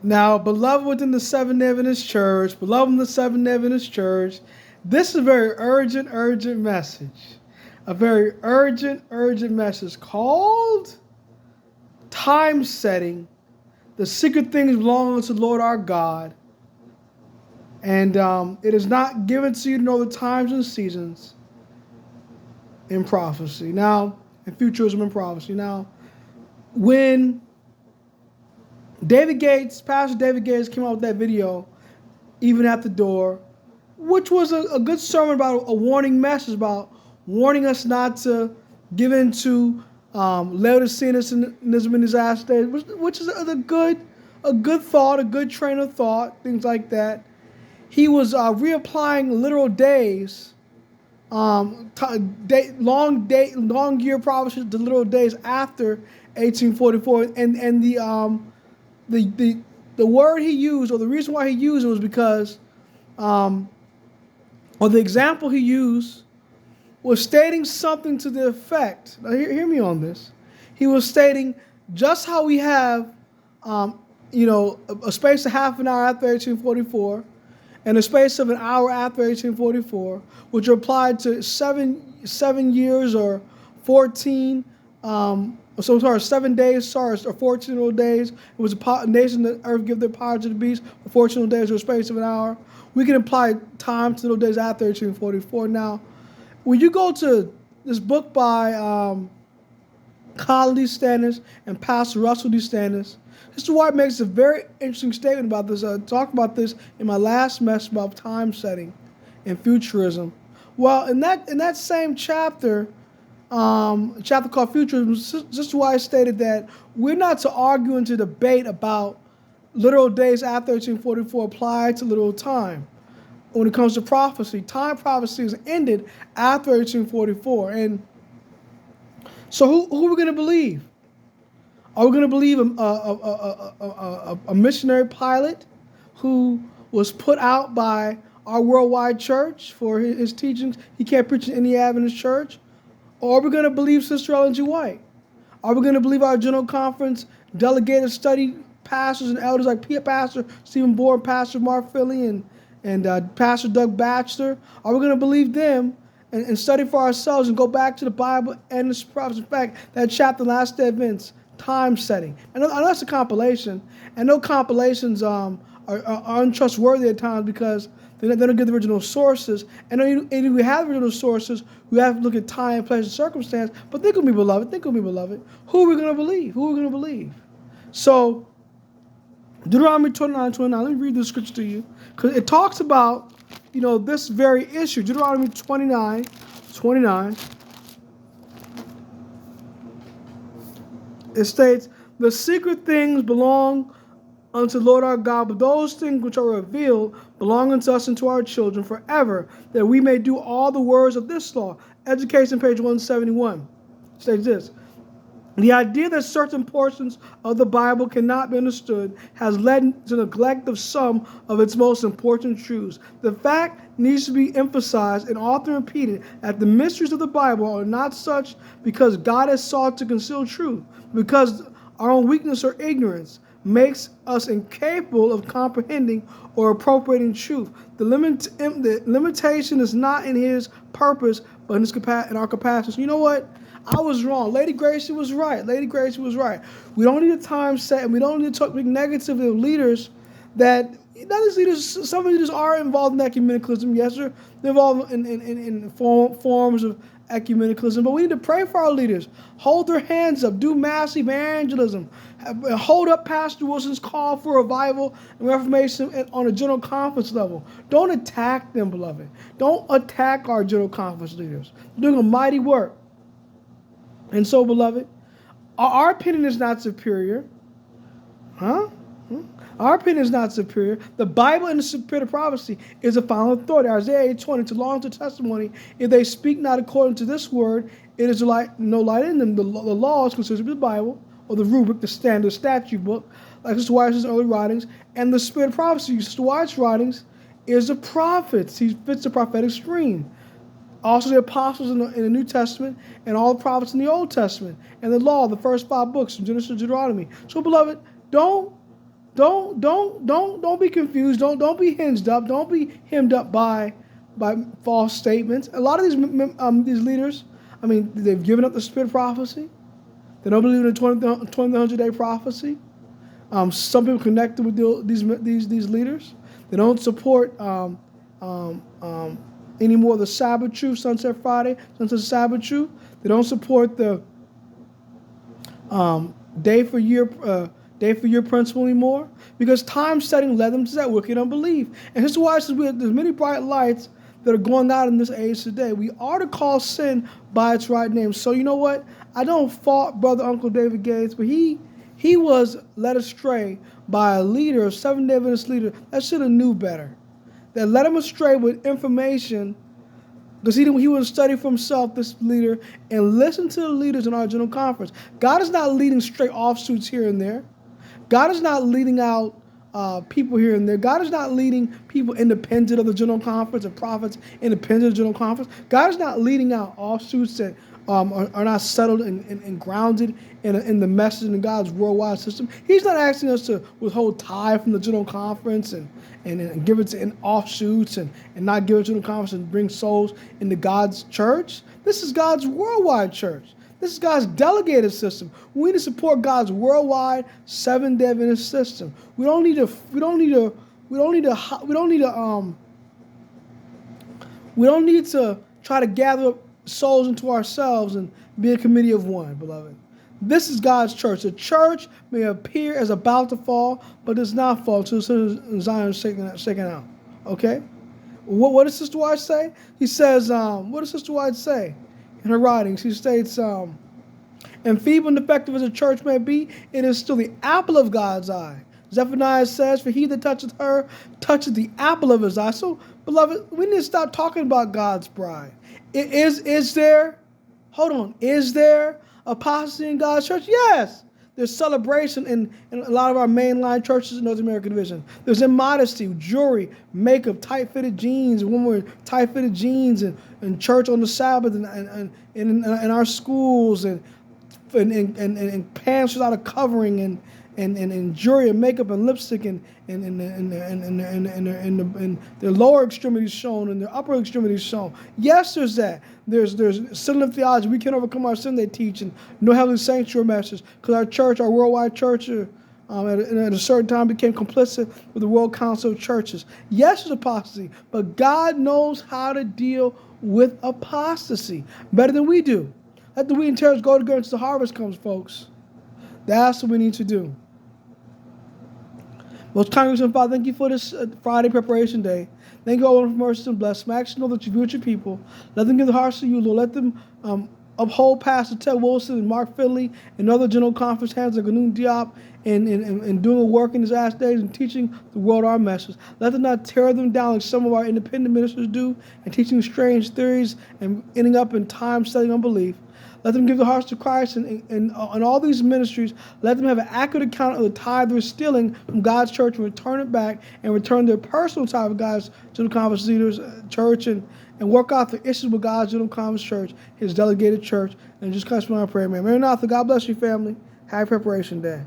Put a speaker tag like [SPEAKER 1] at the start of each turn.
[SPEAKER 1] Now, beloved within the seven Adventist church, beloved in the seven Adventist church, this is a very urgent message. A very urgent message called Time Setting. The secret things belong unto the Lord our God. And it is not given to you to know the times and seasons in prophecy. Now, in futurism and prophecy. Now, when Pastor David Gates came out with that video, even at the door, which was a good sermon about a warning message about warning us not to give in to Laodiceanism in these last days, which is a good thought, a good train of thought, things like that. He was reapplying literal days, long year prophecies to literal days after 1844, and the word he used, or the reason why he used it, was because, or the example he used was stating something to the effect. Now, hear me on this. He was stating just how we have, a space of half an hour after 1844, and a space of an hour after 1844, which are applied to 7 years or 14. 7 days, or 14 days. It was a nation that earth give their power to the beast. For 14 days, or a space of an hour. We can apply time to those days after 1844. Now, when you go to this book by Colin D. Stannis and Pastor Russell D. Stannis, Mr. White makes a very interesting statement about this. I talked about this in my last message about time setting and futurism. Well, in that same chapter, chapter called Futurism, Sister White stated that we're not to argue and to debate about literal days after 1844 apply to literal time. When it comes to prophecy, time prophecy is ended after 1844. And so who are we going to believe? Are we going to believe a missionary pilot who was put out by our worldwide church for his teachings? He can't preach in any Adventist church. Or are we going to believe Sister Ellen G. White? Are we going to believe our General Conference delegated study pastors and elders like Pastor Stephen Board, Pastor Mark Philly, and Pastor Doug Batchelor? Are we going to believe them and study for ourselves and go back to the Bible and the prophets? In fact, that chapter, Last Day Events, time setting. I know that's a compilation. And no compilations are untrustworthy at times because they don't give the original sources. And if we have original sources, we have to look at time, place, and circumstance. But think of me, beloved. Think of me, beloved. Who are we going to believe? Who are we going to believe? So, Deuteronomy 29:29. Let me read the scripture to you. Because it talks about, this very issue. Deuteronomy 29:29. It states, the secret things belong unto the Lord our God, but those things which are revealed belong unto us and to our children forever, that we may do all the words of this law. Education, page 171. States this. The idea that certain portions of the Bible cannot be understood has led to neglect of some of its most important truths. The fact needs to be emphasized and often repeated that the mysteries of the Bible are not such because God has sought to conceal truth, because our own weakness or ignorance makes us incapable of comprehending or appropriating truth. The limitation is not in his purpose, but in our capacity. So you know what? I was wrong. Lady Gracie was right. We don't need a time set, and we don't need to talk negatively of leaders that, some leaders are involved in ecumenicalism. Yes, they're involved in forms of ecumenicalism, but we need to pray for our leaders. Hold their hands up. Do mass evangelism. Hold up Pastor Wilson's call for revival and reformation on a general conference level. Don't attack them, beloved. Don't attack our general conference leaders. They're doing a mighty work. And so, beloved, our opinion is not superior. Our opinion is not superior. The Bible and the spirit of prophecy is a final authority. Isaiah 8:20, to law and to testimony, if they speak not according to this word, it is no light in them. The law is considered the Bible, or the rubric, the standard statute book, like Sister White's early writings, and the spirit of prophecy, Sister White's writings, is the prophets. He fits the prophetic stream. Also the apostles in the New Testament, and all the prophets in the Old Testament, and the law, the first 5 books from Genesis to Deuteronomy. So, beloved, don't Don't be confused. Don't be hinged up. Don't be hemmed up by false statements. A lot of these leaders, I mean, they've given up the spirit of prophecy. They don't believe in the 2100-day prophecy. Some people connected with these leaders. They don't support any more of the Sabbath truth, Sunset Friday, Sunset Sabbath truth. They don't support the day for year principle anymore, because time setting led them to that wicked unbelief. And this is why there's many bright lights that are going out in this age today. We are to call sin by its right name. So you know what? I don't fault Brother Uncle David Gates, but he was led astray by a leader, a Seventh-day Adventist leader that should have knew better. That led him astray with information, because he wouldn't study for himself, this leader, and listen to the leaders in our general conference. God is not leading straight offshoots here and there. God is not leading out people here and there. God is not leading people independent of the general conference and prophets independent of the general conference. God is not leading out offshoots that are not settled and grounded in the message in God's worldwide system. He's not asking us to withhold tithe from the general conference and give it to offshoots and not give it to the conference and bring souls into God's church. This is God's worldwide church. This is God's delegated system. We need to support God's worldwide Seventh-day Adventist system. We don't need to try to gather up souls into ourselves and be a committee of one, beloved. This is God's church. The church may appear as about to fall, but does not fall until Zion is shaken out. Okay? What does Sister White say? He says, what does Sister White say in her writings? She states, and feeble and defective as a church may be, it is still the apple of God's eye. Zephaniah says, for he that toucheth her toucheth the apple of his eye. So, beloved, we need to stop talking about God's bride. Is there apostasy in God's church? Yes. There's celebration in a lot of our mainline churches in North American division. There's immodesty, jewelry, makeup, tight-fitted jeans, women wearing tight-fitted jeans and church on the Sabbath and in our schools and pants without a covering and jewelry and makeup and lipstick and their lower extremities shown and their upper extremities shown. Yes, there's that. There's sin of theology. We can't overcome our sin, they teach, and no heavenly sanctuary message, because our church, our worldwide church, at a certain time became complicit with the World Council of Churches. Yes, there's apostasy, but God knows how to deal with apostasy better than we do. Let the wheat and tares go together until the harvest comes, folks. That's what we need to do. Most Congregation Father, thank you for this Friday preparation day. Thank you all for mercy and bless. Max, know that you view your people. Let them give the hearts to you, Lord. Let them uphold Pastor Ted Wilson and Mark Finley and other general conference hands like Times.Deut in doing a work in his last days and teaching the world our message. Let them not tear them down like some of our independent ministers do and teaching strange theories and ending up in time-setting unbelief. Let them give their hearts to Christ and all these ministries. Let them have an accurate account of the tithe they're stealing from God's church and return it back and return their personal tithe of God's General Conference leaders, church, and work out the issues with God's General Conference church, his delegated church. And just Christ, my prayer, man. Maranatha, God bless you, family. Happy Preparation Day.